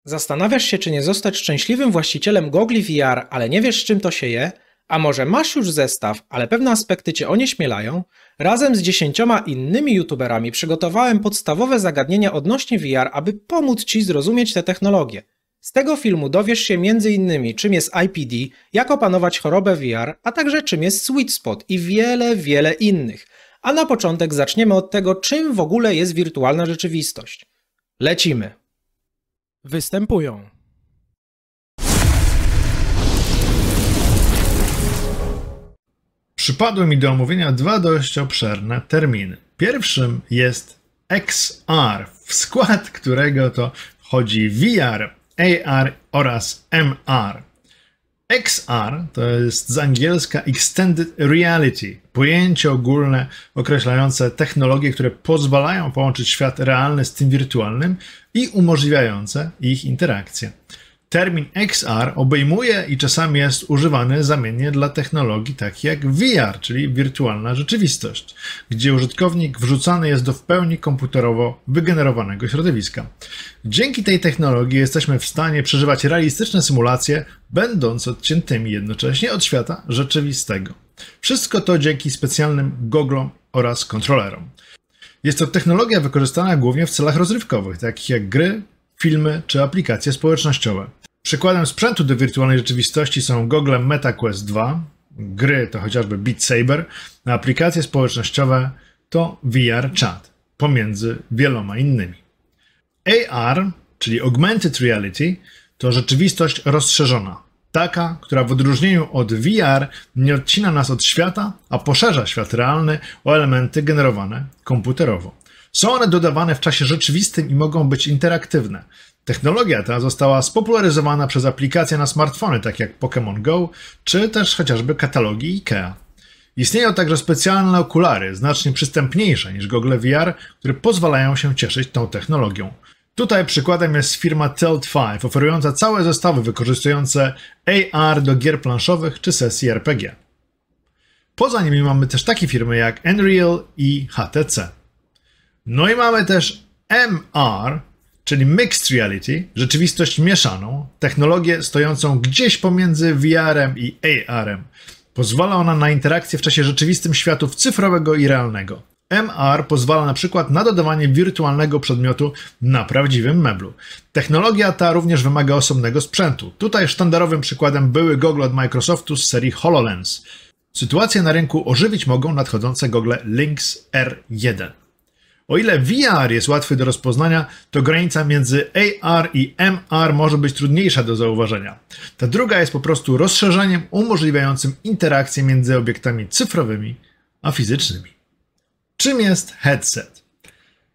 Zastanawiasz się, czy nie zostać szczęśliwym właścicielem gogli VR, ale nie wiesz, z czym to się je? A może masz już zestaw, ale pewne aspekty cię onieśmielają? Razem z 10 innymi youtuberami przygotowałem podstawowe zagadnienia odnośnie VR, aby pomóc ci zrozumieć te technologie. Z tego filmu dowiesz się m.in. czym jest IPD, jak opanować chorobę VR, a także czym jest sweet spot i wiele innych. A na początek zaczniemy od tego, czym w ogóle jest wirtualna rzeczywistość. Lecimy! Występują Przypadły mi do omówienia dwa dość obszerne terminy. Pierwszym jest XR, w skład którego to wchodzi VR, AR oraz MR. XR to jest z angielska Extended Reality, pojęcie ogólne określające technologie, które pozwalają połączyć świat realny z tym wirtualnym i umożliwiające ich interakcję. Termin XR obejmuje i czasami jest używany zamiennie dla technologii takich jak VR, czyli wirtualna rzeczywistość, gdzie użytkownik wrzucany jest do w pełni komputerowo wygenerowanego środowiska. Dzięki tej technologii jesteśmy w stanie przeżywać realistyczne symulacje, będąc odciętymi jednocześnie od świata rzeczywistego. Wszystko to dzięki specjalnym goglom oraz kontrolerom. Jest to technologia wykorzystana głównie w celach rozrywkowych, takich jak gry, filmy czy aplikacje społecznościowe. Przykładem sprzętu do wirtualnej rzeczywistości są gogle MetaQuest 2, gry to chociażby Beat Saber, a aplikacje społecznościowe to VR Chat, pomiędzy wieloma innymi. AR, czyli Augmented Reality, to rzeczywistość rozszerzona. Taka, która w odróżnieniu od VR nie odcina nas od świata, a poszerza świat realny o elementy generowane komputerowo. Są one dodawane w czasie rzeczywistym i mogą być interaktywne. Technologia ta została spopularyzowana przez aplikacje na smartfony, takie jak Pokémon Go, czy też chociażby katalogi IKEA. Istnieją także specjalne okulary, znacznie przystępniejsze niż gogle VR, które pozwalają się cieszyć tą technologią. Tutaj przykładem jest firma Tilt 5, oferująca całe zestawy wykorzystujące AR do gier planszowych czy sesji RPG. Poza nimi mamy też takie firmy jak Nreal i HTC. No i mamy też MR, czyli Mixed Reality, rzeczywistość mieszaną, technologię stojącą gdzieś pomiędzy VR-em i AR-em. Pozwala ona na interakcję w czasie rzeczywistym światów cyfrowego i realnego. MR pozwala na przykład na dodawanie wirtualnego przedmiotu na prawdziwym meblu. Technologia ta również wymaga osobnego sprzętu. Tutaj sztandarowym przykładem były gogle od Microsoftu z serii HoloLens. Sytuację na rynku ożywić mogą nadchodzące gogle Lynx R1. O ile VR jest łatwy do rozpoznania, to granica między AR i MR może być trudniejsza do zauważenia. Ta druga jest po prostu rozszerzeniem umożliwiającym interakcję między obiektami cyfrowymi a fizycznymi. Czym jest headset?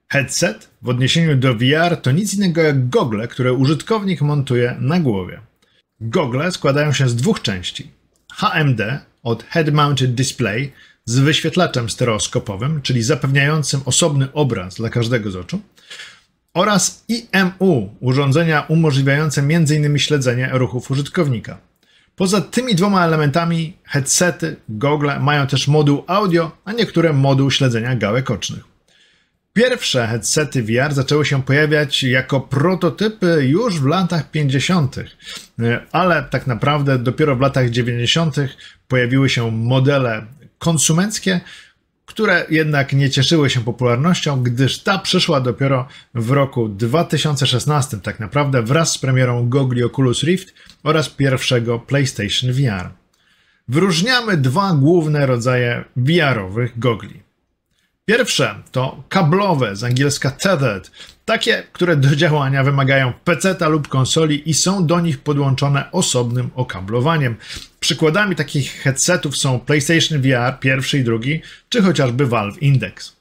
Headset w odniesieniu do VR to nic innego jak gogle, które użytkownik montuje na głowie. Gogle składają się z dwóch części. HMD od Head Mounted Display z wyświetlaczem stereoskopowym, czyli zapewniającym osobny obraz dla każdego z oczu, oraz IMU, urządzenia umożliwiające m.in. śledzenie ruchów użytkownika. Poza tymi dwoma elementami headsety, gogle mają też moduł audio, a niektóre moduł śledzenia gałek ocznych. Pierwsze headsety VR zaczęły się pojawiać jako prototypy już w latach 50., ale tak naprawdę dopiero w latach 90. pojawiły się modele konsumenckie, które jednak nie cieszyły się popularnością, gdyż ta przyszła dopiero w roku 2016, tak naprawdę wraz z premierą gogli Oculus Rift oraz pierwszego PlayStation VR. Wyróżniamy dwa główne rodzaje VR-owych gogli. Pierwsze to kablowe, z angielska tethered, takie, które do działania wymagają peceta lub konsoli i są do nich podłączone osobnym okablowaniem. Przykładami takich headsetów są PlayStation VR pierwszy i drugi, czy chociażby Valve Index.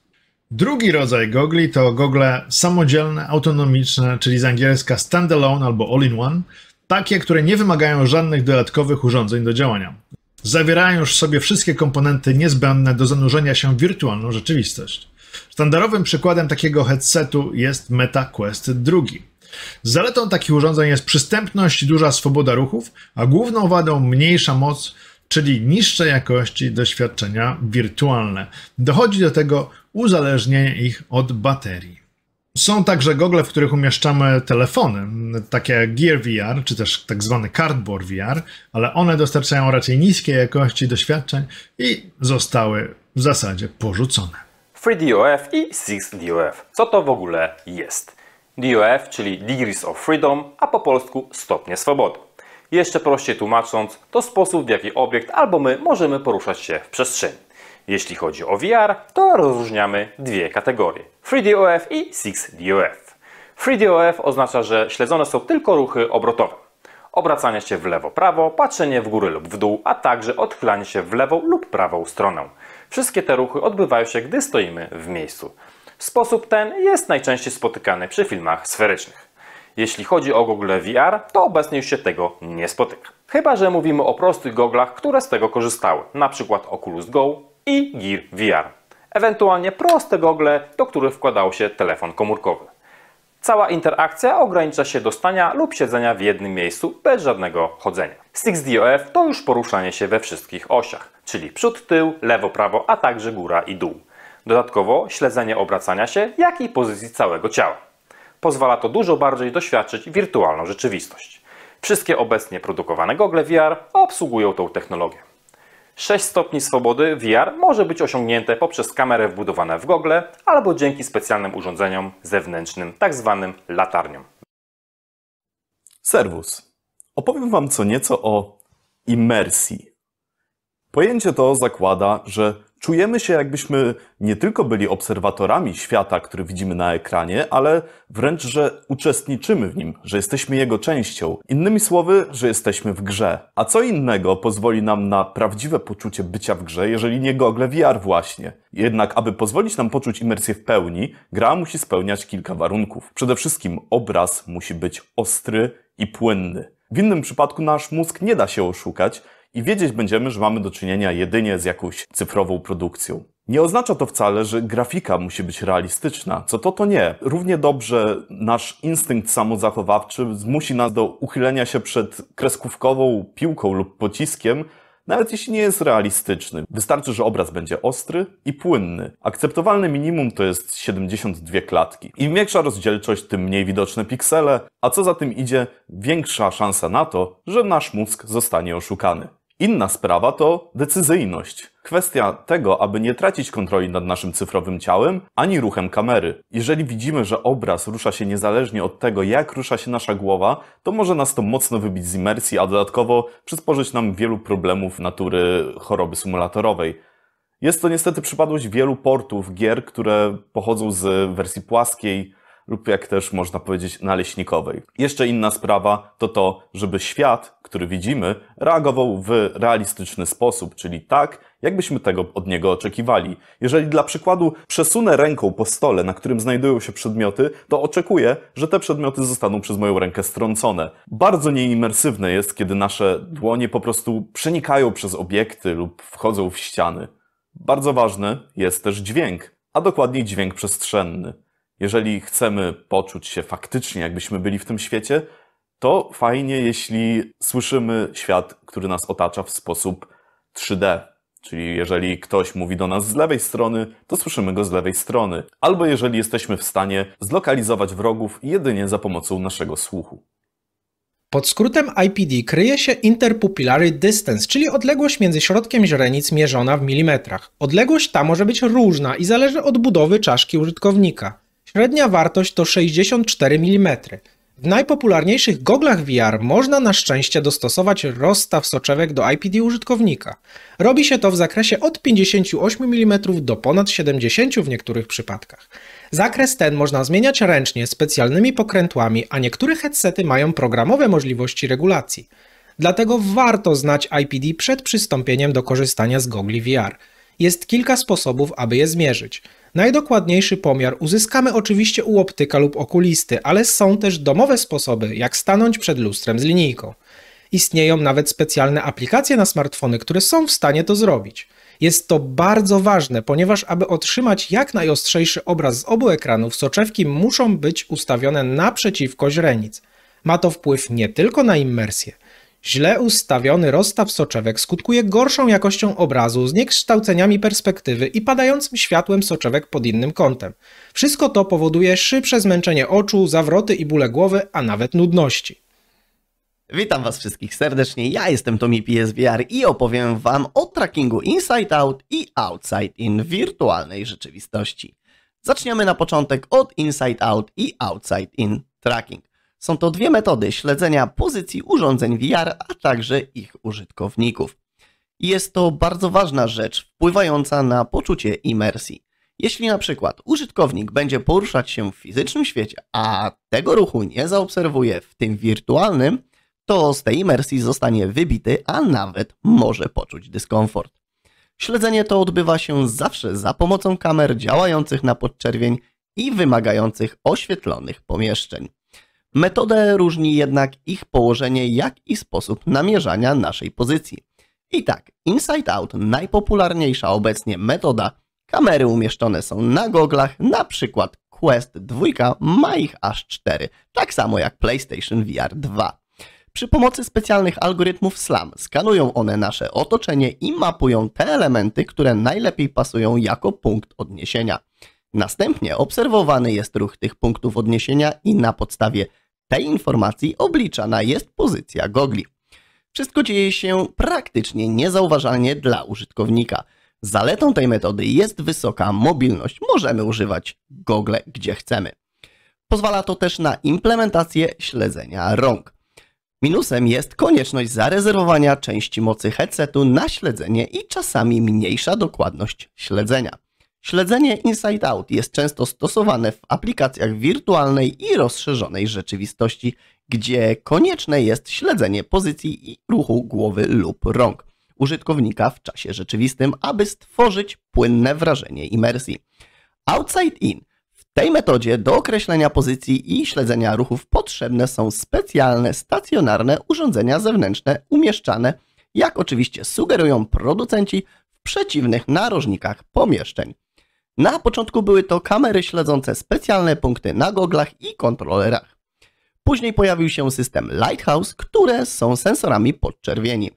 Drugi rodzaj gogli to gogle samodzielne, autonomiczne, czyli z angielska standalone albo all-in-one, takie, które nie wymagają żadnych dodatkowych urządzeń do działania. Zawierają już w sobie wszystkie komponenty niezbędne do zanurzenia się w wirtualną rzeczywistość. Sztandarowym przykładem takiego headsetu jest MetaQuest 2. Zaletą takich urządzeń jest przystępność i duża swoboda ruchów, a główną wadą mniejsza moc, czyli niższej jakości doświadczenia wirtualne. Dochodzi do tego uzależnienie ich od baterii. Są także gogle, w których umieszczamy telefony, takie jak Gear VR, czy też tak zwany Cardboard VR, ale one dostarczają raczej niskiej jakości doświadczeń i zostały w zasadzie porzucone. FreeDOF i 6DOF. Co to w ogóle jest? DOF, czyli Degrees of Freedom, a po polsku stopnie swobody. Jeszcze prościej tłumacząc, to sposób, w jaki obiekt albo my możemy poruszać się w przestrzeni. Jeśli chodzi o VR, to rozróżniamy dwie kategorie: FreeDOF i 6DOF. FreeDOF oznacza, że śledzone są tylko ruchy obrotowe. Obracanie się w lewo-prawo, patrzenie w górę lub w dół, a także odchylanie się w lewą lub prawą stronę. Wszystkie te ruchy odbywają się, gdy stoimy w miejscu. Sposób ten jest najczęściej spotykany przy filmach sferycznych. Jeśli chodzi o gogle VR, to obecnie już się tego nie spotyka. Chyba że mówimy o prostych goglach, które z tego korzystały, np. Oculus Go i Gear VR. Ewentualnie proste gogle, do których wkładało się telefon komórkowy. Cała interakcja ogranicza się do stania lub siedzenia w jednym miejscu bez żadnego chodzenia. 6DOF to już poruszanie się we wszystkich osiach, czyli przód, tył, lewo, prawo, a także góra i dół. Dodatkowo śledzenie obracania się, jak i pozycji całego ciała. Pozwala to dużo bardziej doświadczyć wirtualną rzeczywistość. Wszystkie obecnie produkowane gogle VR obsługują tą technologię. 6 stopni swobody VR może być osiągnięte poprzez kamerę wbudowane w gogle albo dzięki specjalnym urządzeniom zewnętrznym, tzw. latarniom. Servus. Opowiem Wam co nieco o imersji. Pojęcie to zakłada, że czujemy się, jakbyśmy nie tylko byli obserwatorami świata, który widzimy na ekranie, ale wręcz, że uczestniczymy w nim, że jesteśmy jego częścią. Innymi słowy, że jesteśmy w grze. A co innego pozwoli nam na prawdziwe poczucie bycia w grze, jeżeli nie gogle VR właśnie? Jednak, aby pozwolić nam poczuć imersję w pełni, gra musi spełniać kilka warunków. Przede wszystkim obraz musi być ostry i płynny. W innym przypadku nasz mózg nie da się oszukać i wiedzieć będziemy, że mamy do czynienia jedynie z jakąś cyfrową produkcją. Nie oznacza to wcale, że grafika musi być realistyczna. Co to nie. Równie dobrze nasz instynkt samozachowawczy zmusi nas do uchylenia się przed kreskówkową piłką lub pociskiem, nawet jeśli nie jest realistyczny. Wystarczy, że obraz będzie ostry i płynny. Akceptowalne minimum to jest 72 klatki. Im większa rozdzielczość, tym mniej widoczne piksele, a co za tym idzie, większa szansa na to, że nasz mózg zostanie oszukany. Inna sprawa to decyzyjność. Kwestia tego, aby nie tracić kontroli nad naszym cyfrowym ciałem, ani ruchem kamery. Jeżeli widzimy, że obraz rusza się niezależnie od tego, jak rusza się nasza głowa, to może nas to mocno wybić z imersji, a dodatkowo przysporzyć nam wielu problemów natury choroby symulatorowej. Jest to niestety przypadłość wielu portów gier, które pochodzą z wersji płaskiej, lub jak też można powiedzieć naleśnikowej. Jeszcze inna sprawa to to, żeby świat, który widzimy, reagował w realistyczny sposób, czyli tak, jakbyśmy tego od niego oczekiwali. Jeżeli dla przykładu przesunę ręką po stole, na którym znajdują się przedmioty, to oczekuję, że te przedmioty zostaną przez moją rękę strącone. Bardzo nieimersywne jest, kiedy nasze dłonie po prostu przenikają przez obiekty lub wchodzą w ściany. Bardzo ważny jest też dźwięk, a dokładniej dźwięk przestrzenny. Jeżeli chcemy poczuć się faktycznie, jakbyśmy byli w tym świecie, to fajnie, jeśli słyszymy świat, który nas otacza w sposób 3D. Czyli jeżeli ktoś mówi do nas z lewej strony, to słyszymy go z lewej strony. Albo jeżeli jesteśmy w stanie zlokalizować wrogów jedynie za pomocą naszego słuchu. Pod skrótem IPD kryje się Interpupillary Distance, czyli odległość między środkiem źrenic mierzona w milimetrach. Odległość ta może być różna i zależy od budowy czaszki użytkownika. Średnia wartość to 64 mm. W najpopularniejszych goglach VR można na szczęście dostosować rozstaw soczewek do IPD użytkownika. Robi się to w zakresie od 58 mm do ponad 70 w niektórych przypadkach. Zakres ten można zmieniać ręcznie specjalnymi pokrętłami, a niektóre headsety mają programowe możliwości regulacji. Dlatego warto znać IPD przed przystąpieniem do korzystania z gogli VR. Jest kilka sposobów, aby je zmierzyć. Najdokładniejszy pomiar uzyskamy oczywiście u optyka lub okulisty, ale są też domowe sposoby, jak stanąć przed lustrem z linijką. Istnieją nawet specjalne aplikacje na smartfony, które są w stanie to zrobić. Jest to bardzo ważne, ponieważ aby otrzymać jak najostrzejszy obraz z obu ekranów, soczewki muszą być ustawione naprzeciwko źrenic. Ma to wpływ nie tylko na immersję. Źle ustawiony rozstaw soczewek skutkuje gorszą jakością obrazu, zniekształceniami perspektywy i padającym światłem soczewek pod innym kątem. Wszystko to powoduje szybsze zmęczenie oczu, zawroty i bóle głowy, a nawet nudności. Witam Was wszystkich serdecznie, ja jestem Tomi PSVR i opowiem Wam o trackingu Inside Out i Outside In w wirtualnej rzeczywistości. Zaczniemy na początek od Inside Out i Outside In tracking. Są to dwie metody śledzenia pozycji urządzeń VR, a także ich użytkowników. Jest to bardzo ważna rzecz wpływająca na poczucie imersji. Jeśli na przykład użytkownik będzie poruszać się w fizycznym świecie, a tego ruchu nie zaobserwuje w tym wirtualnym, to z tej imersji zostanie wybity, a nawet może poczuć dyskomfort. Śledzenie to odbywa się zawsze za pomocą kamer działających na podczerwień i wymagających oświetlonych pomieszczeń. Metodę różni jednak ich położenie, jak i sposób namierzania naszej pozycji. I tak, Inside Out, najpopularniejsza obecnie metoda, kamery umieszczone są na goglach, na przykład Quest 2 ma ich aż 4, tak samo jak PlayStation VR 2. Przy pomocy specjalnych algorytmów SLAM skanują one nasze otoczenie i mapują te elementy, które najlepiej pasują jako punkt odniesienia. Następnie obserwowany jest ruch tych punktów odniesienia i na podstawie tej informacji obliczana jest pozycja gogli. Wszystko dzieje się praktycznie niezauważalnie dla użytkownika. Zaletą tej metody jest wysoka mobilność. Możemy używać gogle gdzie chcemy. Pozwala to też na implementację śledzenia rąk. Minusem jest konieczność zarezerwowania części mocy headsetu na śledzenie i czasami mniejsza dokładność śledzenia. Śledzenie Inside Out jest często stosowane w aplikacjach wirtualnej i rozszerzonej rzeczywistości, gdzie konieczne jest śledzenie pozycji i ruchu głowy lub rąk użytkownika w czasie rzeczywistym, aby stworzyć płynne wrażenie imersji. Outside In. W tej metodzie do określenia pozycji i śledzenia ruchów potrzebne są specjalne, stacjonarne urządzenia zewnętrzne umieszczane, jak oczywiście sugerują producenci, w przeciwnych narożnikach pomieszczeń. Na początku były to kamery śledzące specjalne punkty na goglach i kontrolerach. Później pojawił się system Lighthouse, które są sensorami podczerwieni.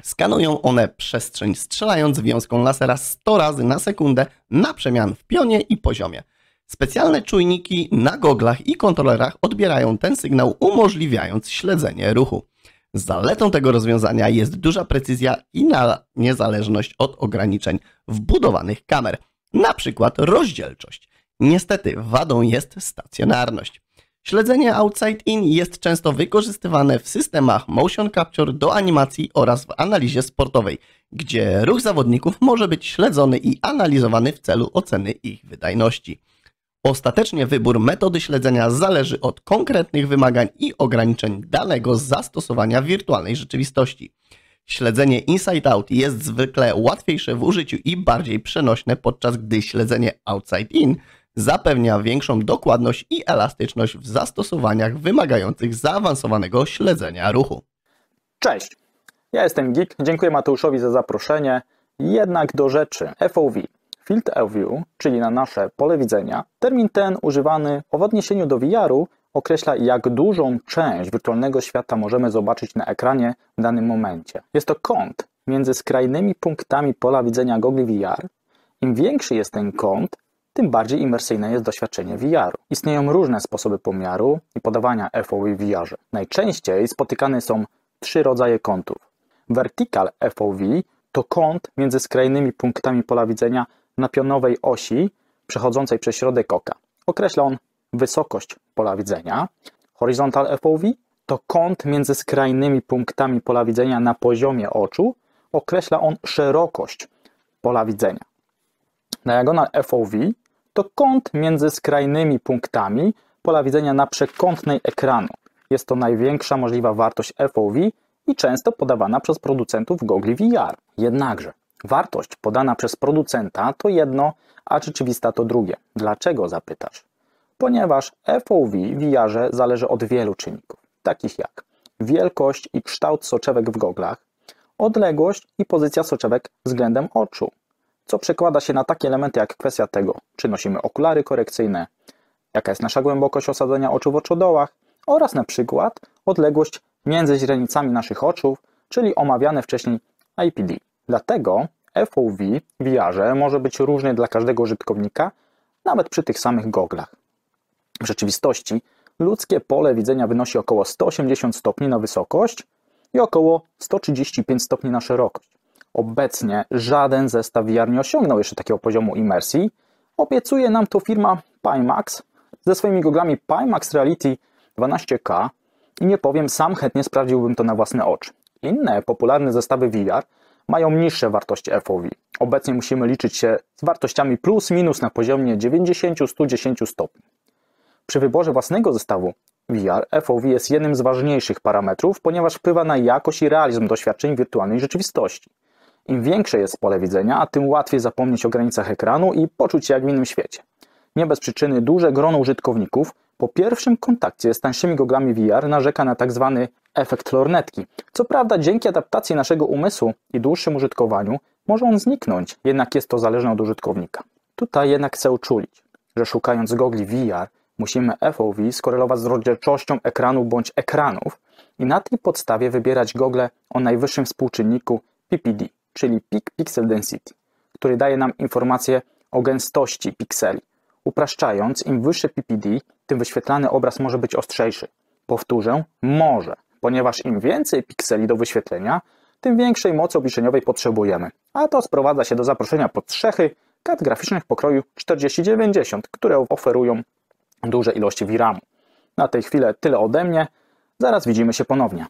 Skanują one przestrzeń, strzelając wiązką lasera 100 razy na sekundę na przemian w pionie i poziomie. Specjalne czujniki na goglach i kontrolerach odbierają ten sygnał, umożliwiając śledzenie ruchu. Zaletą tego rozwiązania jest duża precyzja i niezależność od ograniczeń wbudowanych kamer, na przykład rozdzielczość. Niestety wadą jest stacjonarność. Śledzenie Outside In jest często wykorzystywane w systemach motion capture do animacji oraz w analizie sportowej, gdzie ruch zawodników może być śledzony i analizowany w celu oceny ich wydajności. Ostatecznie wybór metody śledzenia zależy od konkretnych wymagań i ograniczeń danego zastosowania wirtualnej rzeczywistości. Śledzenie Inside Out jest zwykle łatwiejsze w użyciu i bardziej przenośne, podczas gdy śledzenie Outside In zapewnia większą dokładność i elastyczność w zastosowaniach wymagających zaawansowanego śledzenia ruchu. Cześć, ja jestem Geek, dziękuję Mateuszowi za zaproszenie. Jednak do rzeczy. FOV, Field of View, czyli na nasze pole widzenia. Termin ten używany w odniesieniu do VR-u określa, jak dużą część wirtualnego świata możemy zobaczyć na ekranie w danym momencie. Jest to kąt między skrajnymi punktami pola widzenia gogli VR. Im większy jest ten kąt, tym bardziej imersyjne jest doświadczenie VR-u. Istnieją różne sposoby pomiaru i podawania FOV w VR-ze. Najczęściej spotykane są 3 rodzaje kątów. Vertical FOV to kąt między skrajnymi punktami pola widzenia na pionowej osi przechodzącej przez środek oka. Określa on wysokość pola widzenia. Horizontal FOV to kąt między skrajnymi punktami pola widzenia na poziomie oczu. Określa on szerokość pola widzenia. Diagonal FOV to kąt między skrajnymi punktami pola widzenia na przekątnej ekranu. Jest to największa możliwa wartość FOV i często podawana przez producentów gogli VR. Jednakże wartość podana przez producenta to jedno, a rzeczywista to drugie. Dlaczego, zapytasz? Ponieważ FOV w VR-ze zależy od wielu czynników, takich jak wielkość i kształt soczewek w goglach, odległość i pozycja soczewek względem oczu, co przekłada się na takie elementy jak kwestia tego, czy nosimy okulary korekcyjne, jaka jest nasza głębokość osadzenia oczu w oczodołach oraz na przykład odległość między źrenicami naszych oczu, czyli omawiane wcześniej IPD. Dlatego FOV w VR-ze może być różny dla każdego użytkownika, nawet przy tych samych goglach. W rzeczywistości ludzkie pole widzenia wynosi około 180 stopni na wysokość i około 135 stopni na szerokość. Obecnie żaden zestaw VR nie osiągnął jeszcze takiego poziomu imersji. Obiecuje nam to firma Pimax ze swoimi goglami Pimax Reality 12K i nie powiem, sam chętnie sprawdziłbym to na własne oczy. Inne popularne zestawy VR mają niższe wartości FOV. Obecnie musimy liczyć się z wartościami plus minus na poziomie 90-110 stopni. Przy wyborze własnego zestawu VR FOV jest jednym z ważniejszych parametrów, ponieważ wpływa na jakość i realizm doświadczeń wirtualnej rzeczywistości. Im większe jest pole widzenia, tym łatwiej zapomnieć o granicach ekranu i poczuć się jak w innym świecie. Nie bez przyczyny duże grono użytkowników po pierwszym kontakcie z tańszymi goglami VR narzeka na tzw. efekt lornetki. Co prawda dzięki adaptacji naszego umysłu i dłuższym użytkowaniu może on zniknąć, jednak jest to zależne od użytkownika. Tutaj jednak chcę uczulić, że szukając gogli VR musimy FOV skorelować z rozdzielczością ekranu bądź ekranów i na tej podstawie wybierać gogle o najwyższym współczynniku PPD, czyli Peak Pixel Density, który daje nam informację o gęstości pikseli. Upraszczając, im wyższe PPD, tym wyświetlany obraz może być ostrzejszy. Powtórzę, może, ponieważ im więcej pikseli do wyświetlenia, tym większej mocy obliczeniowej potrzebujemy. A to sprowadza się do zaproszenia pod strzechy kart graficznych pokroju 4090, które oferują duże ilości VRAM-u. Na tej chwili tyle ode mnie. Zaraz widzimy się ponownie.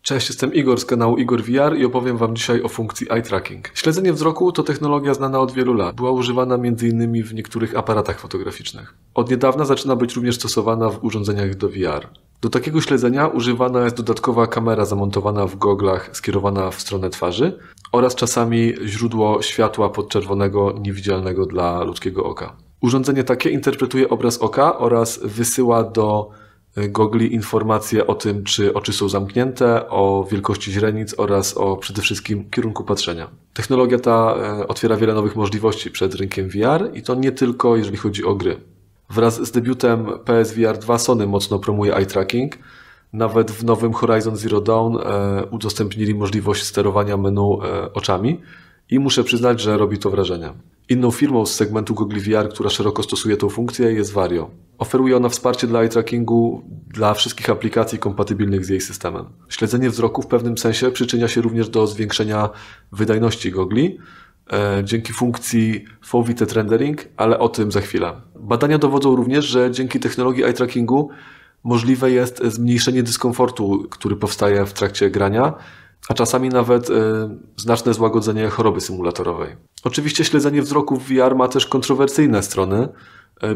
Cześć, jestem Igor z kanału Igor VR i opowiem Wam dzisiaj o funkcji eye tracking. Śledzenie wzroku to technologia znana od wielu lat. Była używana m.in. w niektórych aparatach fotograficznych. Od niedawna zaczyna być również stosowana w urządzeniach do VR. Do takiego śledzenia używana jest dodatkowa kamera zamontowana w goglach skierowana w stronę twarzy oraz czasami źródło światła podczerwonego niewidzialnego dla ludzkiego oka. Urządzenie takie interpretuje obraz oka oraz wysyła do gogli informacje o tym, czy oczy są zamknięte, o wielkości źrenic oraz o przede wszystkim kierunku patrzenia. Technologia ta otwiera wiele nowych możliwości przed rynkiem VR i to nie tylko jeżeli chodzi o gry. Wraz z debiutem PSVR 2 Sony mocno promuje eye tracking. Nawet w nowym Horizon Zero Dawn udostępnili możliwość sterowania menu oczami i muszę przyznać, że robi to wrażenie. Inną firmą z segmentu gogli VR, która szeroko stosuje tę funkcję, jest Vario. Oferuje ona wsparcie dla eye trackingu dla wszystkich aplikacji kompatybilnych z jej systemem. Śledzenie wzroku w pewnym sensie przyczynia się również do zwiększenia wydajności gogli dzięki funkcji Foveated Rendering, ale o tym za chwilę. Badania dowodzą również, że dzięki technologii eye trackingu możliwe jest zmniejszenie dyskomfortu, który powstaje w trakcie grania, a czasami nawet znaczne złagodzenie choroby symulatorowej. Oczywiście śledzenie wzroku w VR ma też kontrowersyjne strony.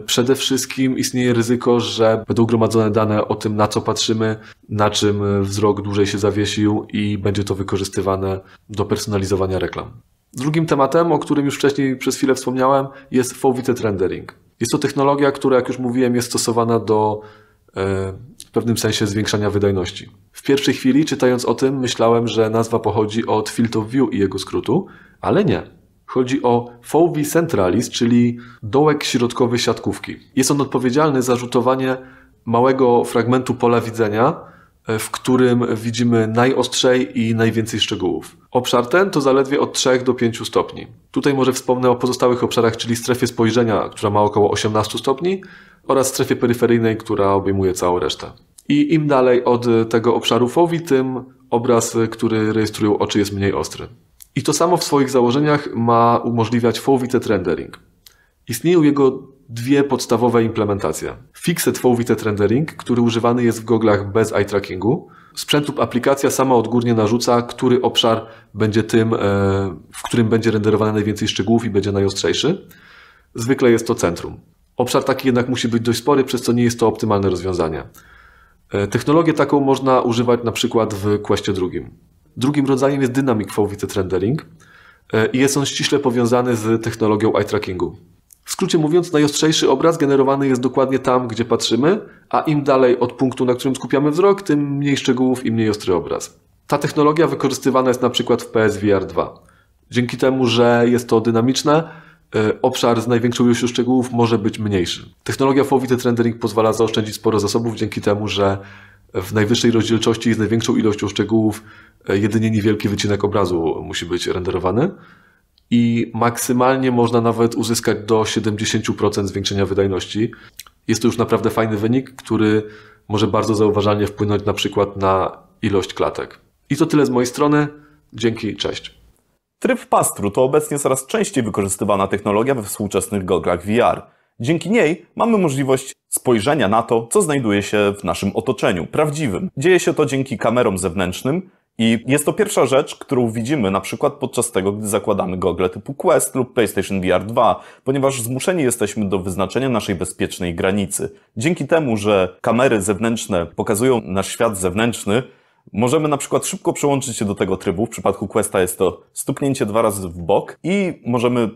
Przede wszystkim istnieje ryzyko, że będą gromadzone dane o tym, na co patrzymy, na czym wzrok dłużej się zawiesił i będzie to wykorzystywane do personalizowania reklam. Drugim tematem, o którym już wcześniej przez chwilę wspomniałem, jest Foveated Rendering. Jest to technologia, która, jak już mówiłem, jest stosowana do w pewnym sensie zwiększania wydajności. W pierwszej chwili, czytając o tym, myślałem, że nazwa pochodzi od Field of View i jego skrótu, ale nie. Chodzi o Fovea Centralis, czyli dołek środkowy siatkówki. Jest on odpowiedzialny za rzutowanie małego fragmentu pola widzenia, w którym widzimy najostrzej i najwięcej szczegółów. Obszar ten to zaledwie od 3 do 5 stopni. Tutaj może wspomnę o pozostałych obszarach, czyli strefie spojrzenia, która ma około 18 stopni oraz strefie peryferyjnej, która obejmuje całą resztę. I im dalej od tego obszaru Fovea, tym obraz, który rejestrują oczy, jest mniej ostry. I to samo w swoich założeniach ma umożliwiać Foveated Rendering. Istnieją jego dwie podstawowe implementacje. Fixed Foveated Rendering, który używany jest w goglach bez eye trackingu. Sprzęt lub aplikacja sama odgórnie narzuca, który obszar będzie tym, w którym będzie renderowane najwięcej szczegółów i będzie najostrzejszy. Zwykle jest to centrum. Obszar taki jednak musi być dość spory, przez co nie jest to optymalne rozwiązanie. Technologię taką można używać na przykład w Questie 2. Drugim rodzajem jest Dynamic Foveated Rendering i jest on ściśle powiązany z technologią eye trackingu. W skrócie mówiąc, najostrzejszy obraz generowany jest dokładnie tam, gdzie patrzymy, a im dalej od punktu, na którym skupiamy wzrok, tym mniej szczegółów i mniej ostry obraz. Ta technologia wykorzystywana jest na przykład w PSVR 2. Dzięki temu, że jest to dynamiczne, obszar z największą ilością szczegółów może być mniejszy. Technologia Foveated Rendering pozwala zaoszczędzić sporo zasobów dzięki temu, że w najwyższej rozdzielczości i z największą ilością szczegółów jedynie niewielki wycinek obrazu musi być renderowany i maksymalnie można nawet uzyskać do 70% zwiększenia wydajności. Jest to już naprawdę fajny wynik, który może bardzo zauważalnie wpłynąć na przykład na ilość klatek. I to tyle z mojej strony. Dzięki, cześć. Tryb pastru to obecnie coraz częściej wykorzystywana technologia we współczesnych goglach VR. Dzięki niej mamy możliwość spojrzenia na to, co znajduje się w naszym otoczeniu, prawdziwym. Dzieje się to dzięki kamerom zewnętrznym i jest to pierwsza rzecz, którą widzimy na przykład podczas tego, gdy zakładamy gogle typu Quest lub PlayStation VR 2, ponieważ zmuszeni jesteśmy do wyznaczenia naszej bezpiecznej granicy. Dzięki temu, że kamery zewnętrzne pokazują nasz świat zewnętrzny, możemy na przykład szybko przełączyć się do tego trybu. W przypadku Questa jest to stuknięcie 2 razy w bok i możemy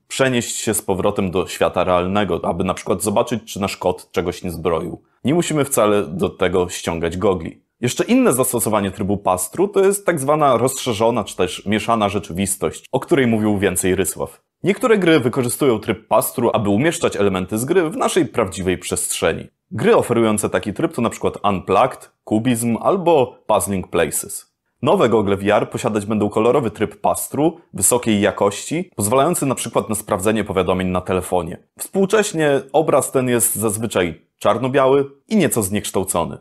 przenieść się z powrotem do świata realnego, aby na przykład zobaczyć, czy nasz kot czegoś nie zbroił. Nie musimy wcale do tego ściągać gogli. Jeszcze inne zastosowanie trybu pastru to jest tak zwana rozszerzona czy też mieszana rzeczywistość, o której mówił więcej Rysław. Niektóre gry wykorzystują tryb pastru, aby umieszczać elementy z gry w naszej prawdziwej przestrzeni. Gry oferujące taki tryb to np. Unplugged, Cubism albo Puzzling Places. Nowe gogle VR posiadać będą kolorowy tryb pastru, wysokiej jakości, pozwalający np. na sprawdzenie powiadomień na telefonie. Współcześnie obraz ten jest zazwyczaj czarno-biały i nieco zniekształcony.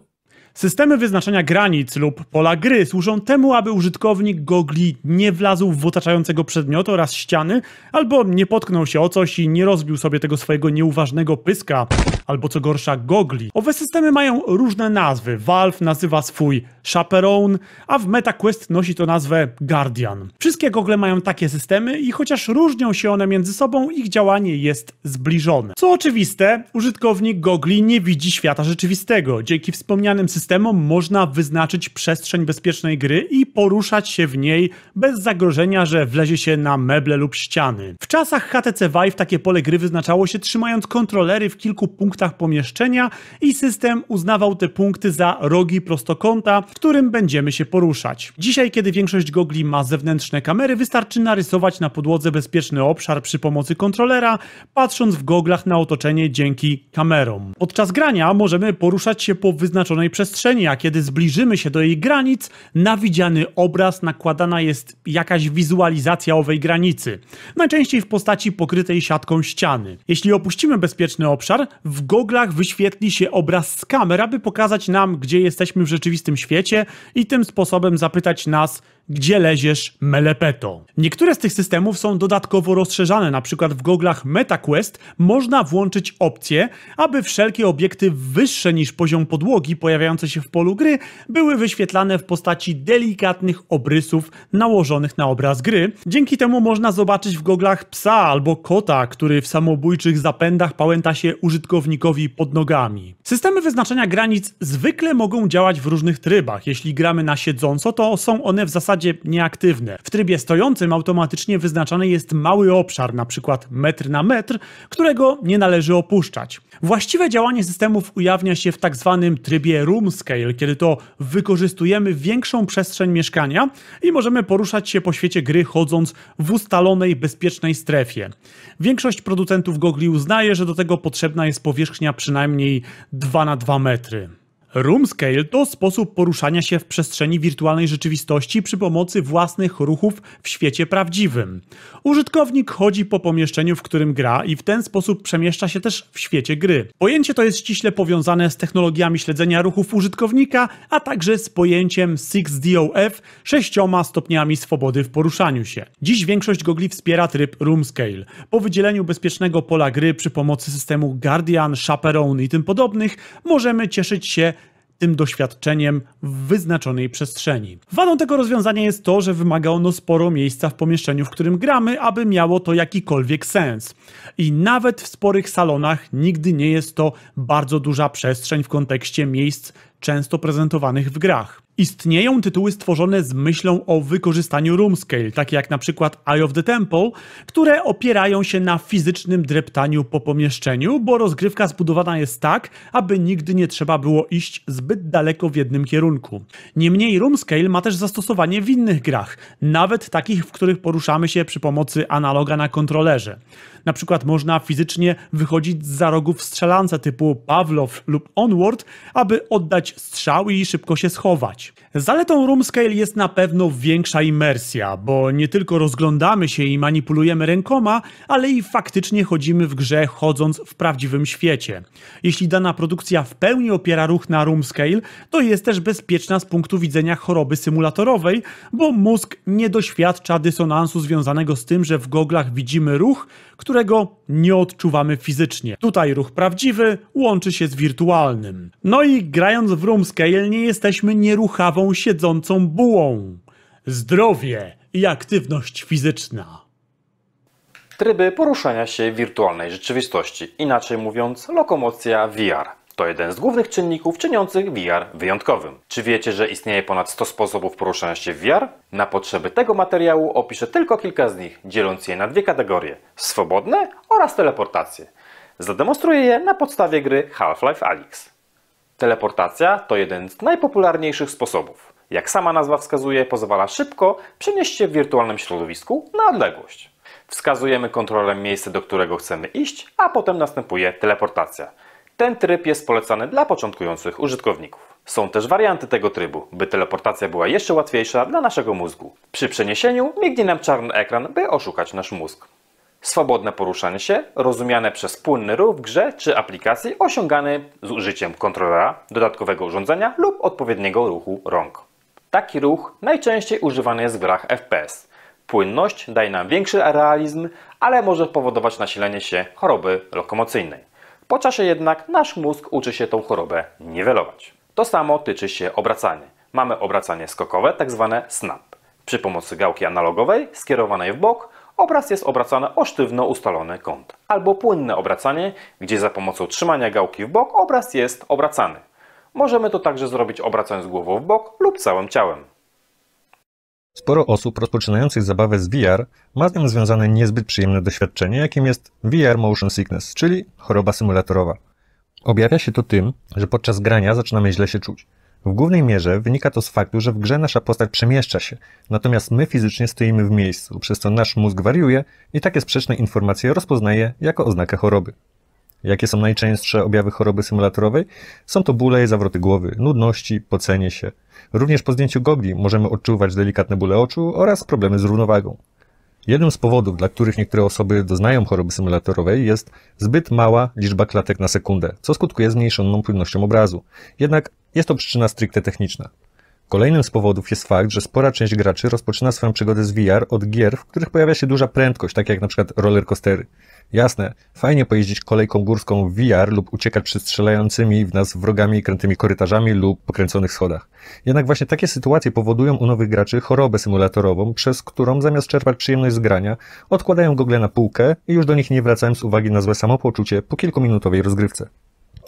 Systemy wyznaczania granic lub pola gry służą temu, aby użytkownik gogli nie wlazł w otaczającego przedmiotu oraz ściany, albo nie potknął się o coś i nie rozbił sobie tego swojego nieuważnego pyska, albo co gorsza gogli. Owe systemy mają różne nazwy. Valve nazywa swój Chaperone, a w MetaQuest nosi to nazwę Guardian. Wszystkie gogle mają takie systemy i chociaż różnią się one między sobą, ich działanie jest zbliżone. Co oczywiste, użytkownik gogli nie widzi świata rzeczywistego. Dzięki wspomnianym systemom można wyznaczyć przestrzeń bezpiecznej gry i poruszać się w niej bez zagrożenia, że wlezie się na meble lub ściany. W czasach HTC Vive takie pole gry wyznaczało się trzymając kontrolery w kilku punktach pomieszczenia i system uznawał te punkty za rogi prostokąta, w którym będziemy się poruszać. Dzisiaj, kiedy większość gogli ma zewnętrzne kamery, wystarczy narysować na podłodze bezpieczny obszar przy pomocy kontrolera, patrząc w goglach na otoczenie dzięki kamerom. Podczas grania możemy poruszać się po wyznaczonej przestrzeni, a kiedy zbliżymy się do jej granic, na widziany obraz nakładana jest jakaś wizualizacja owej granicy, najczęściej w postaci pokrytej siatką ściany. Jeśli opuścimy bezpieczny obszar, w goglach wyświetli się obraz z kamer, aby pokazać nam, gdzie jesteśmy w rzeczywistym świecie i tym sposobem zapytać nas, gdzie leziesz, melepeto. Niektóre z tych systemów są dodatkowo rozszerzane, na przykład w goglach MetaQuest można włączyć opcję, aby wszelkie obiekty wyższe niż poziom podłogi pojawiające się w polu gry były wyświetlane w postaci delikatnych obrysów nałożonych na obraz gry. Dzięki temu można zobaczyć w goglach psa albo kota, który w samobójczych zapędach pałęta się użytkownikowi pod nogami. Systemy wyznaczania granic zwykle mogą działać w różnych trybach. Jeśli gramy na siedząco, to są one w zasadzie nieaktywne. W trybie stojącym automatycznie wyznaczany jest mały obszar, np. metr na metr, którego nie należy opuszczać. Właściwe działanie systemów ujawnia się w tak zwanym trybie room scale, kiedy to wykorzystujemy większą przestrzeń mieszkania i możemy poruszać się po świecie gry, chodząc w ustalonej, bezpiecznej strefie. Większość producentów gogli uznaje, że do tego potrzebna jest powierzchnia przynajmniej 2 na 2 metry. Room scale to sposób poruszania się w przestrzeni wirtualnej rzeczywistości przy pomocy własnych ruchów w świecie prawdziwym. Użytkownik chodzi po pomieszczeniu, w którym gra i w ten sposób przemieszcza się też w świecie gry. Pojęcie to jest ściśle powiązane z technologiami śledzenia ruchów użytkownika, a także z pojęciem 6DoF, 6 stopniami swobody w poruszaniu się. Dziś większość gogli wspiera tryb Room Scale. Po wydzieleniu bezpiecznego pola gry przy pomocy systemu Guardian, Chaperone i tym podobnych możemy cieszyć się tym doświadczeniem w wyznaczonej przestrzeni. Wadą tego rozwiązania jest to, że wymaga ono sporo miejsca w pomieszczeniu, w którym gramy, aby miało to jakikolwiek sens. I nawet w sporych salonach nigdy nie jest to bardzo duża przestrzeń w kontekście miejsc często prezentowanych w grach. Istnieją tytuły stworzone z myślą o wykorzystaniu room scale, takie jak na przykład Eye of the Temple, które opierają się na fizycznym dreptaniu po pomieszczeniu, bo rozgrywka zbudowana jest tak, aby nigdy nie trzeba było iść zbyt daleko w jednym kierunku. Niemniej room scale ma też zastosowanie w innych grach, nawet takich, w których poruszamy się przy pomocy analoga na kontrolerze. Na przykład można fizycznie wychodzić zza rogów w strzelance typu Pawlow lub Onward, aby oddać strzał i szybko się schować. Zaletą room scale jest na pewno większa imersja, bo nie tylko rozglądamy się i manipulujemy rękoma, ale i faktycznie chodzimy w grze, chodząc w prawdziwym świecie. Jeśli dana produkcja w pełni opiera ruch na room scale, to jest też bezpieczna z punktu widzenia choroby symulatorowej, bo mózg nie doświadcza dysonansu związanego z tym, że w goglach widzimy ruch, którego nie odczuwamy fizycznie. Tutaj ruch prawdziwy łączy się z wirtualnym. No i grając w room scale nie jesteśmy nieruchawą siedzącą bułą. Zdrowie i aktywność fizyczna. Tryby poruszania się w wirtualnej rzeczywistości, inaczej mówiąc lokomocja VR. To jeden z głównych czynników czyniących VR wyjątkowym. Czy wiecie, że istnieje ponad 100 sposobów poruszania się w VR? Na potrzeby tego materiału opiszę tylko kilka z nich, dzieląc je na dwie kategorie: swobodne oraz teleportację. Zademonstruję je na podstawie gry Half-Life Alyx. Teleportacja to jeden z najpopularniejszych sposobów. Jak sama nazwa wskazuje, pozwala szybko przenieść się w wirtualnym środowisku na odległość. Wskazujemy kontrolem miejsce, do którego chcemy iść, a potem następuje teleportacja. Ten tryb jest polecany dla początkujących użytkowników. Są też warianty tego trybu, by teleportacja była jeszcze łatwiejsza dla naszego mózgu. Przy przeniesieniu mignie nam czarny ekran, by oszukać nasz mózg. Swobodne poruszanie się, rozumiane przez płynny ruch w grze czy aplikacji osiągany z użyciem kontrolera, dodatkowego urządzenia lub odpowiedniego ruchu rąk. Taki ruch najczęściej używany jest w grach FPS. Płynność daje nam większy realizm, ale może powodować nasilenie się choroby lokomocyjnej. Po czasie jednak nasz mózg uczy się tą chorobę niwelować. To samo tyczy się obracania. Mamy obracanie skokowe, tak zwane snap. Przy pomocy gałki analogowej skierowanej w bok obraz jest obracany o sztywno ustalony kąt. Albo płynne obracanie, gdzie za pomocą trzymania gałki w bok obraz jest obracany. Możemy to także zrobić obracając głową w bok lub całym ciałem. Sporo osób rozpoczynających zabawę z VR ma z nią związane niezbyt przyjemne doświadczenie, jakim jest VR Motion Sickness, czyli choroba symulatorowa. Objawia się to tym, że podczas grania zaczynamy źle się czuć. W głównej mierze wynika to z faktu, że w grze nasza postać przemieszcza się, natomiast my fizycznie stoimy w miejscu, przez co nasz mózg wariuje i takie sprzeczne informacje rozpoznaje jako oznakę choroby. Jakie są najczęstsze objawy choroby symulatorowej? Są to bóle i zawroty głowy, nudności, pocenie się. Również po zdjęciu gogli możemy odczuwać delikatne bóle oczu oraz problemy z równowagą. Jednym z powodów, dla których niektóre osoby doznają choroby symulatorowej, jest zbyt mała liczba klatek na sekundę, co skutkuje zmniejszoną płynnością obrazu. Jednak jest to przyczyna stricte techniczna. Kolejnym z powodów jest fakt, że spora część graczy rozpoczyna swoją przygodę z VR od gier, w których pojawia się duża prędkość, takie jak np. rollercoastery. Jasne, fajnie pojeździć kolejką górską w VR lub uciekać przed strzelającymi w nas wrogami krętymi korytarzami lub pokręconych schodach. Jednak właśnie takie sytuacje powodują u nowych graczy chorobę symulatorową, przez którą zamiast czerpać przyjemność z grania, odkładają gogle na półkę i już do nich nie wracają z uwagi na złe samopoczucie po kilkuminutowej rozgrywce.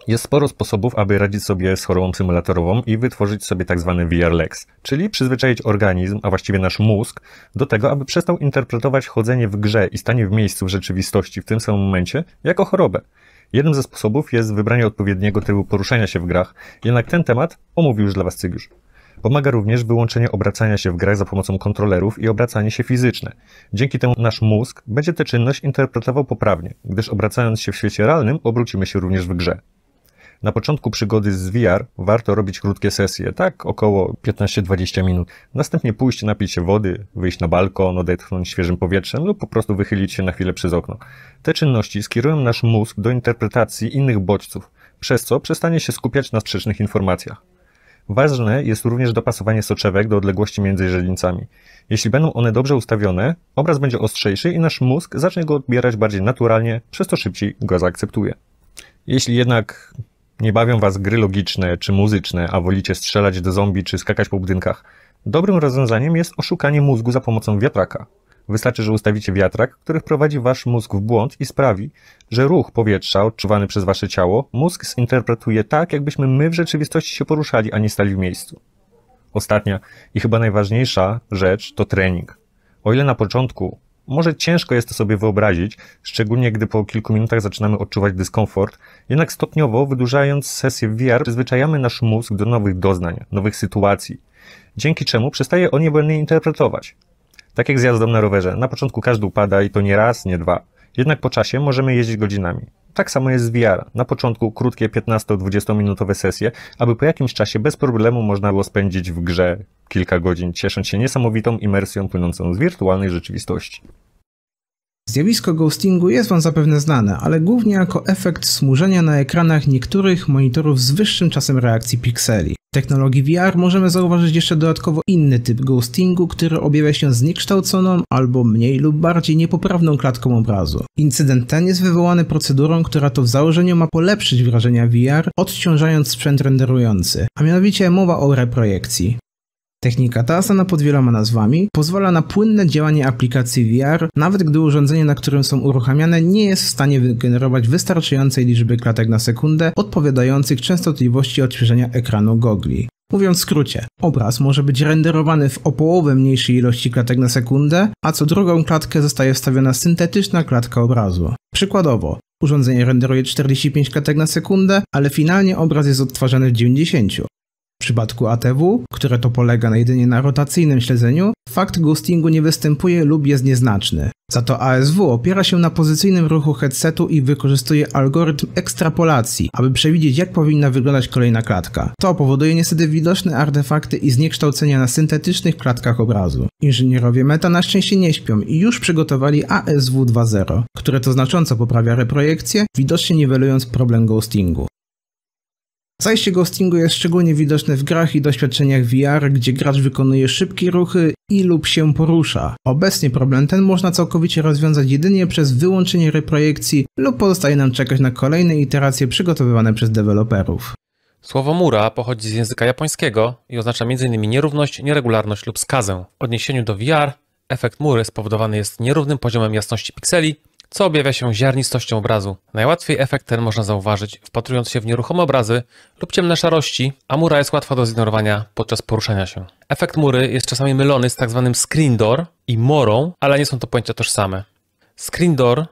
Jest sporo sposobów, aby radzić sobie z chorobą symulatorową i wytworzyć sobie tzw. VR legs, czyli przyzwyczaić organizm, a właściwie nasz mózg, do tego, aby przestał interpretować chodzenie w grze i stanie w miejscu w rzeczywistości w tym samym momencie jako chorobę. Jednym ze sposobów jest wybranie odpowiedniego trybu poruszania się w grach, jednak ten temat omówił już dla Was Cygiusz. Pomaga również wyłączenie obracania się w grach za pomocą kontrolerów i obracanie się fizyczne. Dzięki temu nasz mózg będzie tę czynność interpretował poprawnie, gdyż obracając się w świecie realnym, obrócimy się również w grze. Na początku przygody z VR warto robić krótkie sesje, tak około 15-20 minut. Następnie pójść napić się wody, wyjść na balkon, odetchnąć świeżym powietrzem lub po prostu wychylić się na chwilę przez okno. Te czynności skierują nasz mózg do interpretacji innych bodźców, przez co przestanie się skupiać na sprzecznych informacjach. Ważne jest również dopasowanie soczewek do odległości między źrenicami. Jeśli będą one dobrze ustawione, obraz będzie ostrzejszy i nasz mózg zacznie go odbierać bardziej naturalnie, przez to szybciej go zaakceptuje. Jeśli jednak nie bawią Was gry logiczne czy muzyczne, a wolicie strzelać do zombie czy skakać po budynkach, dobrym rozwiązaniem jest oszukanie mózgu za pomocą wiatraka. Wystarczy, że ustawicie wiatrak, który wprowadzi Wasz mózg w błąd i sprawi, że ruch powietrza odczuwany przez Wasze ciało mózg zinterpretuje tak, jakbyśmy my w rzeczywistości się poruszali, a nie stali w miejscu. Ostatnia i chyba najważniejsza rzecz to trening. O ile na początku może ciężko jest to sobie wyobrazić, szczególnie gdy po kilku minutach zaczynamy odczuwać dyskomfort, jednak stopniowo, wydłużając sesję w VR, przyzwyczajamy nasz mózg do nowych doznań, nowych sytuacji, dzięki czemu przestaje on je błędnie interpretować. Tak jak z jazdą na rowerze, na początku każdy upada i to nie raz, nie dwa. Jednak po czasie możemy jeździć godzinami. Tak samo jest z VR. Na początku krótkie 15-20 minutowe sesje, aby po jakimś czasie bez problemu można było spędzić w grze kilka godzin, ciesząc się niesamowitą imersją płynącą z wirtualnej rzeczywistości. Zjawisko ghostingu jest Wam zapewne znane, ale głównie jako efekt smużenia na ekranach niektórych monitorów z wyższym czasem reakcji pikseli. W technologii VR możemy zauważyć jeszcze dodatkowo inny typ ghostingu, który objawia się zniekształconą albo mniej lub bardziej niepoprawną klatką obrazu. Incydent ten jest wywołany procedurą, która to w założeniu ma polepszyć wrażenia VR, odciążając sprzęt renderujący, a mianowicie mowa o reprojekcji. Technika ta, znana pod wieloma nazwami, pozwala na płynne działanie aplikacji VR, nawet gdy urządzenie, na którym są uruchamiane, nie jest w stanie wygenerować wystarczającej liczby klatek na sekundę odpowiadających częstotliwości odświeżenia ekranu gogli. Mówiąc w skrócie, obraz może być renderowany w o połowę mniejszej ilości klatek na sekundę, a co drugą klatkę zostaje wstawiona syntetyczna klatka obrazu. Przykładowo, urządzenie renderuje 45 klatek na sekundę, ale finalnie obraz jest odtwarzany w 90. W przypadku ATW, które to polega jedynie na rotacyjnym śledzeniu, fakt ghostingu nie występuje lub jest nieznaczny. Za to ASW opiera się na pozycyjnym ruchu headsetu i wykorzystuje algorytm ekstrapolacji, aby przewidzieć, jak powinna wyglądać kolejna klatka. To powoduje niestety widoczne artefakty i zniekształcenia na syntetycznych klatkach obrazu. Inżynierowie Meta na szczęście nie śpią i już przygotowali ASW 2.0, które to znacząco poprawia reprojekcję, widocznie niwelując problem ghostingu. Zajście ghostingu jest szczególnie widoczne w grach i doświadczeniach VR, gdzie gracz wykonuje szybkie ruchy i lub się porusza. Obecnie problem ten można całkowicie rozwiązać jedynie przez wyłączenie reprojekcji lub pozostaje nam czekać na kolejne iteracje przygotowywane przez deweloperów. Słowo mura pochodzi z języka japońskiego i oznacza m.in. nierówność, nieregularność lub skazę. W odniesieniu do VR efekt mury spowodowany jest nierównym poziomem jasności pikseli, co objawia się ziarnistością obrazu. Najłatwiej efekt ten można zauważyć, wpatrując się w nieruchome obrazy lub ciemne szarości, a mura jest łatwa do zignorowania podczas poruszania się. Efekt mury jest czasami mylony z tzw. screen door i morą, ale nie są to pojęcia tożsame. Screen door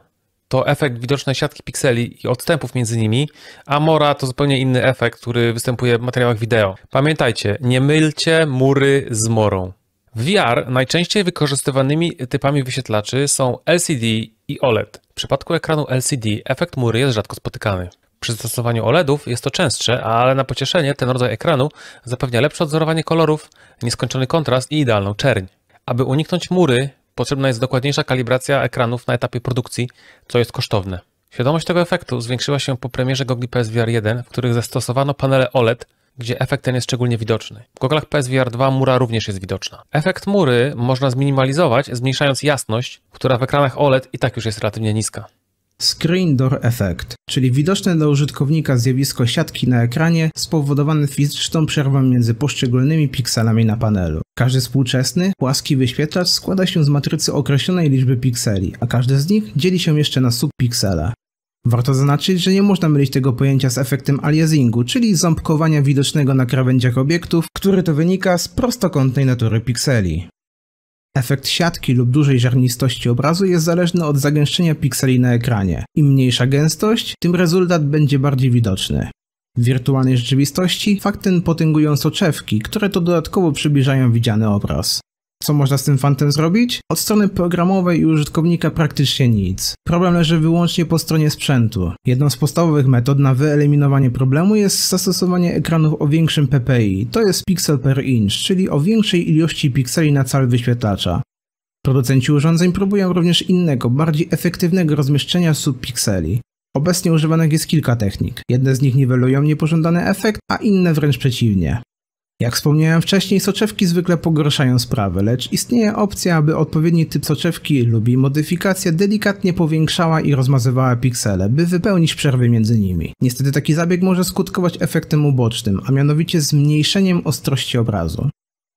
to efekt widocznej siatki pikseli i odstępów między nimi, a mora to zupełnie inny efekt, który występuje w materiałach wideo. Pamiętajcie, nie mylcie mury z morą. W VR najczęściej wykorzystywanymi typami wyświetlaczy są LCD i OLED. W przypadku ekranu LCD efekt mury jest rzadko spotykany. Przy zastosowaniu OLEDów jest to częstsze, ale na pocieszenie ten rodzaj ekranu zapewnia lepsze odzorowanie kolorów, nieskończony kontrast i idealną czerń. Aby uniknąć mury, potrzebna jest dokładniejsza kalibracja ekranów na etapie produkcji, co jest kosztowne. Świadomość tego efektu zwiększyła się po premierze gogli PSVR 1, w których zastosowano panele OLED, gdzie efekt ten jest szczególnie widoczny. W goglach PSVR 2 mura również jest widoczna. Efekt mury można zminimalizować, zmniejszając jasność, która w ekranach OLED i tak już jest relatywnie niska. Screen Door Effect, czyli widoczne dla użytkownika zjawisko siatki na ekranie spowodowane fizyczną przerwą między poszczególnymi pikselami na panelu. Każdy współczesny, płaski wyświetlacz składa się z matrycy określonej liczby pikseli, a każdy z nich dzieli się jeszcze na subpiksele. Warto zaznaczyć, że nie można mylić tego pojęcia z efektem aliasingu, czyli ząbkowania widocznego na krawędziach obiektów, który to wynika z prostokątnej natury pikseli. Efekt siatki lub dużej ziarnistości obrazu jest zależny od zagęszczenia pikseli na ekranie. Im mniejsza gęstość, tym rezultat będzie bardziej widoczny. W wirtualnej rzeczywistości fakt ten potęgują soczewki, które to dodatkowo przybliżają widziany obraz. Co można z tym fantem zrobić? Od strony programowej i użytkownika praktycznie nic. Problem leży wyłącznie po stronie sprzętu. Jedną z podstawowych metod na wyeliminowanie problemu jest zastosowanie ekranów o większym PPI, to jest pixel per inch, czyli o większej ilości pikseli na cal wyświetlacza. Producenci urządzeń próbują również innego, bardziej efektywnego rozmieszczenia subpikseli. Obecnie używanych jest kilka technik. Jedne z nich niwelują niepożądany efekt, a inne wręcz przeciwnie. Jak wspomniałem wcześniej, soczewki zwykle pogarszają sprawę, lecz istnieje opcja, aby odpowiedni typ soczewki lub jej modyfikacja delikatnie powiększała i rozmazywała piksele, by wypełnić przerwy między nimi. Niestety taki zabieg może skutkować efektem ubocznym, a mianowicie zmniejszeniem ostrości obrazu.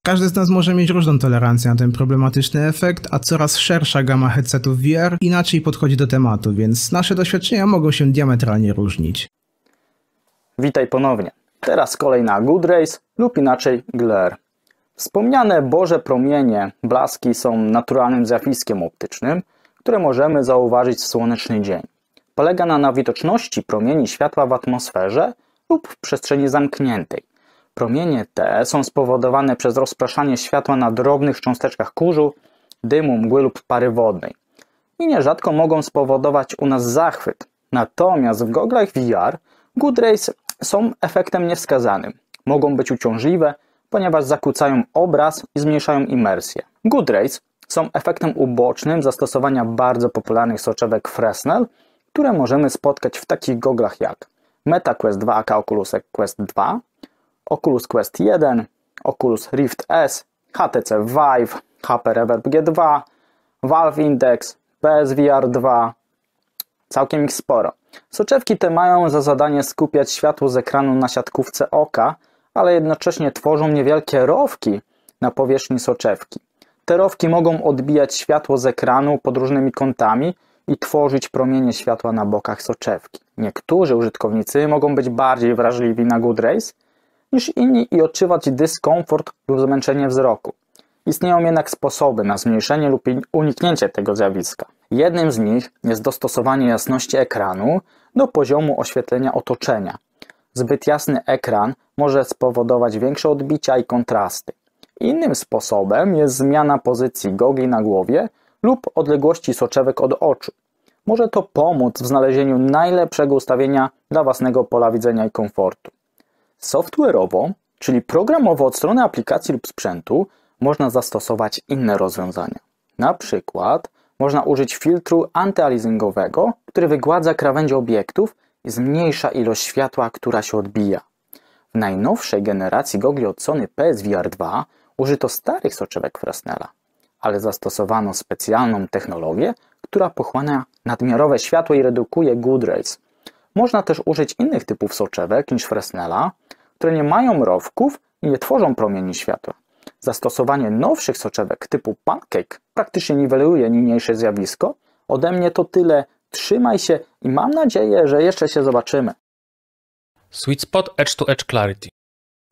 Każdy z nas może mieć różną tolerancję na ten problematyczny efekt, a coraz szersza gama headsetów VR inaczej podchodzi do tematu, więc nasze doświadczenia mogą się diametralnie różnić. Witaj ponownie. Teraz kolej na Good Rays lub inaczej Glare. Wspomniane boże promienie, blaski są naturalnym zjawiskiem optycznym, które możemy zauważyć w słoneczny dzień. Polega na nawidoczności promieni światła w atmosferze lub w przestrzeni zamkniętej. Promienie te są spowodowane przez rozpraszanie światła na drobnych cząsteczkach kurzu, dymu, mgły lub pary wodnej. I nierzadko mogą spowodować u nas zachwyt. Natomiast w goglach VR good rays są efektem niewskazanym. Mogą być uciążliwe, ponieważ zakłócają obraz i zmniejszają imersję. Good rays są efektem ubocznym zastosowania bardzo popularnych soczewek Fresnel, które możemy spotkać w takich goglach jak Meta Quest 2 aka Oculus Quest 2, Oculus Quest 1, Oculus Rift S, HTC Vive, HP Reverb G2, Valve Index, PSVR 2, całkiem ich sporo. Soczewki te mają za zadanie skupiać światło z ekranu na siatkówce oka, ale jednocześnie tworzą niewielkie rowki na powierzchni soczewki. Te rowki mogą odbijać światło z ekranu pod różnymi kątami i tworzyć promienie światła na bokach soczewki. Niektórzy użytkownicy mogą być bardziej wrażliwi na good rays niż inni i odczuwać dyskomfort lub zmęczenie wzroku. Istnieją jednak sposoby na zmniejszenie lub uniknięcie tego zjawiska. Jednym z nich jest dostosowanie jasności ekranu do poziomu oświetlenia otoczenia. Zbyt jasny ekran może spowodować większe odbicia i kontrasty. Innym sposobem jest zmiana pozycji gogli na głowie lub odległości soczewek od oczu. Może to pomóc w znalezieniu najlepszego ustawienia dla własnego pola widzenia i komfortu. Software'owo, czyli programowo od strony aplikacji lub sprzętu, można zastosować inne rozwiązania. Na przykład można użyć filtru antyaliasingowego, który wygładza krawędzie obiektów i zmniejsza ilość światła, która się odbija. W najnowszej generacji gogli od Sony PSVR 2 użyto starych soczewek Fresnela, ale zastosowano specjalną technologię, która pochłania nadmiarowe światło i redukuje good rays. Można też użyć innych typów soczewek niż Fresnela, które nie mają rowków i nie tworzą promieni światła. Zastosowanie nowszych soczewek typu Pancake praktycznie niweluje niniejsze zjawisko. Ode mnie to tyle. Trzymaj się i mam nadzieję, że jeszcze się zobaczymy. Sweet Spot Edge-to-Edge Clarity.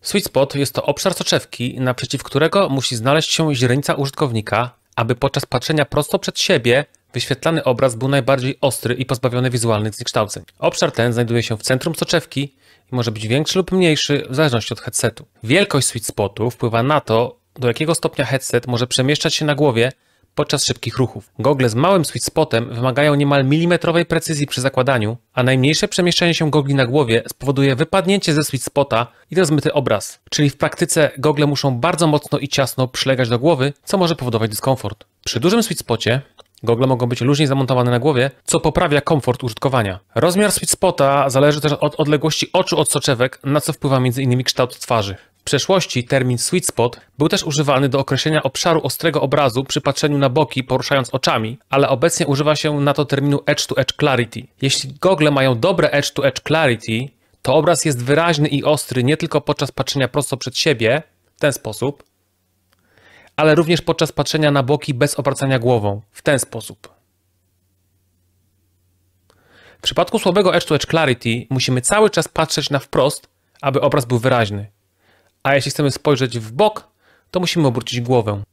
Sweet Spot jest to obszar soczewki, naprzeciw którego musi znaleźć się źrenica użytkownika, aby podczas patrzenia prosto przed siebie wyświetlany obraz był najbardziej ostry i pozbawiony wizualnych zniekształceń. Obszar ten znajduje się w centrum soczewki i może być większy lub mniejszy w zależności od headsetu. Wielkość Sweet Spotu wpływa na to, do jakiego stopnia headset może przemieszczać się na głowie podczas szybkich ruchów. Gogle z małym sweet spotem wymagają niemal milimetrowej precyzji przy zakładaniu, a najmniejsze przemieszczanie się gogli na głowie spowoduje wypadnięcie ze sweet spota i rozmyty obraz. Czyli w praktyce gogle muszą bardzo mocno i ciasno przylegać do głowy, co może powodować dyskomfort. Przy dużym sweet spocie gogle mogą być luźniej zamontowane na głowie, co poprawia komfort użytkowania. Rozmiar sweet spota zależy też od odległości oczu od soczewek, na co wpływa m.in. kształt twarzy. W przeszłości termin sweet spot był też używany do określenia obszaru ostrego obrazu przy patrzeniu na boki poruszając oczami, ale obecnie używa się na to terminu edge-to-edge clarity. Jeśli gogle mają dobre edge-to-edge clarity, to obraz jest wyraźny i ostry nie tylko podczas patrzenia prosto przed siebie, w ten sposób, ale również podczas patrzenia na boki bez obracania głową, w ten sposób. W przypadku słabego edge-to-edge clarity musimy cały czas patrzeć na wprost, aby obraz był wyraźny. A jeśli chcemy spojrzeć w bok, to musimy obrócić głowę.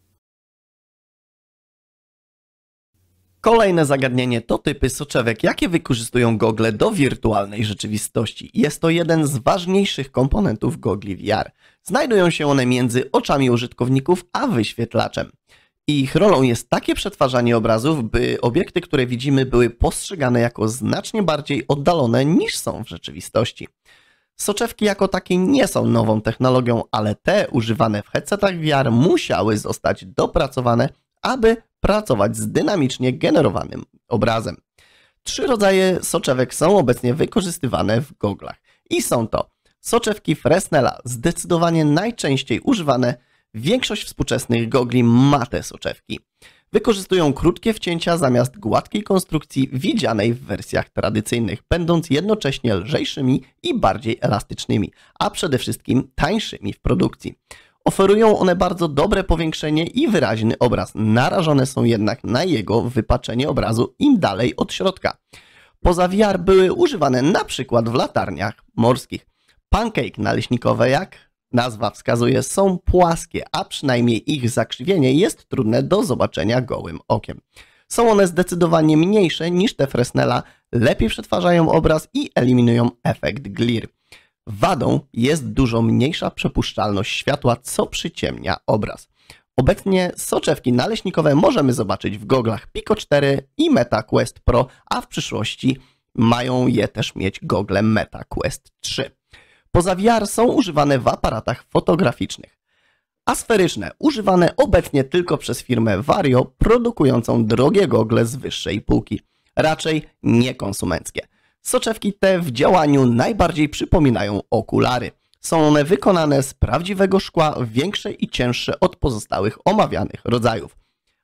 Kolejne zagadnienie to typy soczewek, jakie wykorzystują gogle do wirtualnej rzeczywistości. Jest to jeden z ważniejszych komponentów gogli VR. Znajdują się one między oczami użytkowników a wyświetlaczem. Ich rolą jest takie przetwarzanie obrazów, by obiekty, które widzimy, były postrzegane jako znacznie bardziej oddalone niż są w rzeczywistości. Soczewki jako takie nie są nową technologią, ale te używane w headsetach VR musiały zostać dopracowane, aby pracować z dynamicznie generowanym obrazem. 3 rodzaje soczewek są obecnie wykorzystywane w goglach i są to soczewki Fresnela, zdecydowanie najczęściej używane. Większość współczesnych gogli ma te soczewki. Wykorzystują krótkie wcięcia zamiast gładkiej konstrukcji widzianej w wersjach tradycyjnych, będąc jednocześnie lżejszymi i bardziej elastycznymi, a przede wszystkim tańszymi w produkcji. Oferują one bardzo dobre powiększenie i wyraźny obraz, narażone są jednak na jego wypaczenie obrazu im dalej od środka. Poza VR były używane na przykład w latarniach morskich. Pancake naleśnikowe jak nazwa wskazuje, są płaskie, a przynajmniej ich zakrzywienie jest trudne do zobaczenia gołym okiem. Są one zdecydowanie mniejsze niż te Fresnela, lepiej przetwarzają obraz i eliminują efekt glare. Wadą jest dużo mniejsza przepuszczalność światła, co przyciemnia obraz. Obecnie soczewki naleśnikowe możemy zobaczyć w goglach Pico 4 i Meta Quest Pro, a w przyszłości mają je też mieć gogle Meta Quest 3. Poza VR są używane w aparatach fotograficznych. Asferyczne, używane obecnie tylko przez firmę Vario, produkującą drogie gogle z wyższej półki. Raczej niekonsumenckie. Soczewki te w działaniu najbardziej przypominają okulary. Są one wykonane z prawdziwego szkła, większe i cięższe od pozostałych omawianych rodzajów.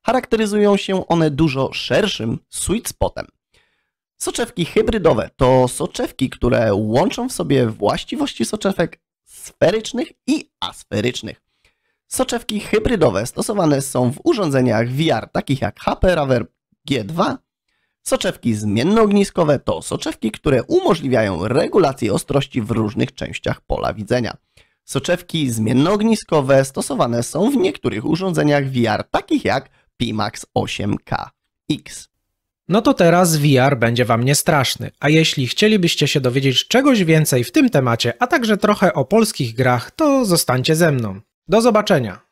Charakteryzują się one dużo szerszym sweet spotem. Soczewki hybrydowe to soczewki, które łączą w sobie właściwości soczewek sferycznych i asferycznych. Soczewki hybrydowe stosowane są w urządzeniach VR takich jak HP Raver G2. Soczewki zmiennoogniskowe to soczewki, które umożliwiają regulację ostrości w różnych częściach pola widzenia. Soczewki zmiennoogniskowe stosowane są w niektórych urządzeniach VR takich jak Pimax 8KX. No to teraz VR będzie wam niestraszny, a jeśli chcielibyście się dowiedzieć czegoś więcej w tym temacie, a także trochę o polskich grach, to zostańcie ze mną. Do zobaczenia!